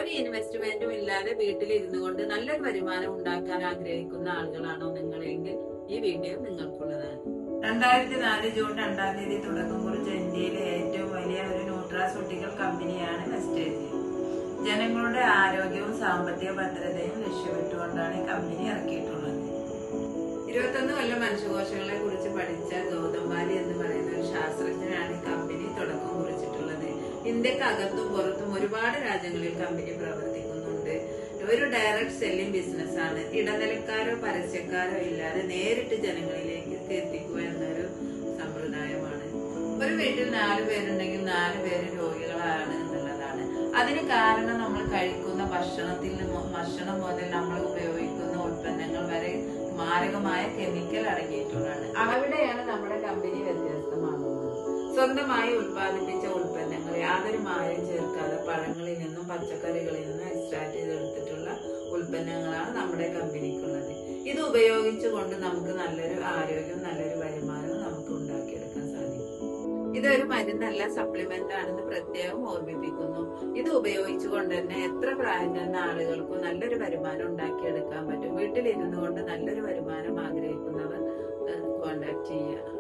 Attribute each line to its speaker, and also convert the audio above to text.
Speaker 1: ഒരു ഇൻവെസ്റ്റ്മെന്റും ഇല്ലാതെ വീട്ടിലിരുന്നു കൊണ്ട് നല്ലൊരു വരുമാനം ഉണ്ടാക്കാൻ ആഗ്രഹിക്കുന്ന ആളുകളാണോ നിങ്ങളെങ്കിൽ ഈ വീഡിയോ നിങ്ങൾക്കുള്ളതാണ്.
Speaker 2: 2004 ജൂൺ 2-ാം തീയതി തുടക്കം കുറിച്ച ഇന്ത്യയിലെ ഏറ്റവും വലിയ ഒരു ന്യൂട്രാസ്യൂട്ടിക്കൽ കമ്പനിയാണ് വെസ്റ്റേജ്. ജനങ്ങളുടെ ആരോഗ്യവും സാമ്പത്തിക ഭദ്രതയും ലക്ഷ്യമിട്ടുകൊണ്ടാണ് ഈ കമ്പനി ഇറക്കിയിട്ടുള്ളത്.
Speaker 1: 21 കൊല്ലം മനുഷ്യകോശങ്ങളെ കുറിച്ച് പഠിച്ച ഗൗതം വാലി എന്ന് പറയുന്ന ഒരു ശാസ്ത്രജ്ഞനാണ് ഈ കമ്പനി തുടക്കം കുറിച്ചിട്ടുള്ളത്. ഇന്ത്യക്കകത്തും പുറത്തും ഒരുപാട് രാജ്യങ്ങളിൽ കമ്പനി പ്രവർത്തിക്കുന്നുണ്ട്. ഒരു ഡയറക്ട് സെല്ലിംഗ് ബിസിനസ് ആണ്. ഇടനിലക്കാരോ പരസ്യക്കാരോ ഇല്ലാതെ നേരിട്ട് ജനങ്ങളിലേക്ക് എത്തിക്കുക എന്നൊരു സമ്പ്രദായമാണ്. ഒരു വീട്ടിൽ 4 പേരുണ്ടെങ്കിൽ 4 പേര് രോഗികളാണ് എന്നുള്ളതാണ്. അതിന് കാരണം നമ്മൾ കഴിക്കുന്ന ഭക്ഷണം മുതൽ നമ്മൾ ഉപയോഗിക്കുന്ന ഉൽപ്പന്നങ്ങൾ വരെ മാരകമായ കെമിക്കൽ അടങ്ങിയിട്ടുള്ളതാണ്. അവിടെയാണ് നമ്മുടെ കമ്പനി വ്യത്യസ്തമാകുന്നത്. സ്വന്തമായി ഉൽപ്പാദിപ്പിച്ച ഉൽപ്പന്നങ്ങൾ യാതൊരു മായം ചേർക്കാതെ പഴങ്ങളിൽ നിന്നും പച്ചക്കറികളിൽ നിന്നും എക്സ്ട്രാക്ട് ചെയ്തെടുത്തിട്ടുള്ള ഉൽപ്പന്നങ്ങളാണ് നമ്മുടെ കമ്പനിക്കുള്ളത്. ഇത് ഉപയോഗിച്ചുകൊണ്ട് നമുക്ക് നല്ലൊരു ആരോഗ്യവും നല്ലൊരു വരുമാനവും നമുക്ക് ഉണ്ടാക്കിയെടുക്കാൻ സാധിക്കും. ഇതൊരു മരുന്നല്ല, സപ്ലിമെന്റ് ആണെന്ന് പ്രത്യേകം ഓർമ്മിപ്പിക്കുന്നു. ഇത് ഉപയോഗിച്ചുകൊണ്ട് തന്നെ എത്ര പ്രായം ചെന്ന ആളുകൾക്കും നല്ലൊരു വരുമാനം ഉണ്ടാക്കിയെടുക്കാൻ പറ്റും. വീട്ടിലിരുന്നു കൊണ്ട് നല്ലൊരു വരുമാനം ആഗ്രഹിക്കുന്നവർ കോണ്ടാക്ട് ചെയ്യുക.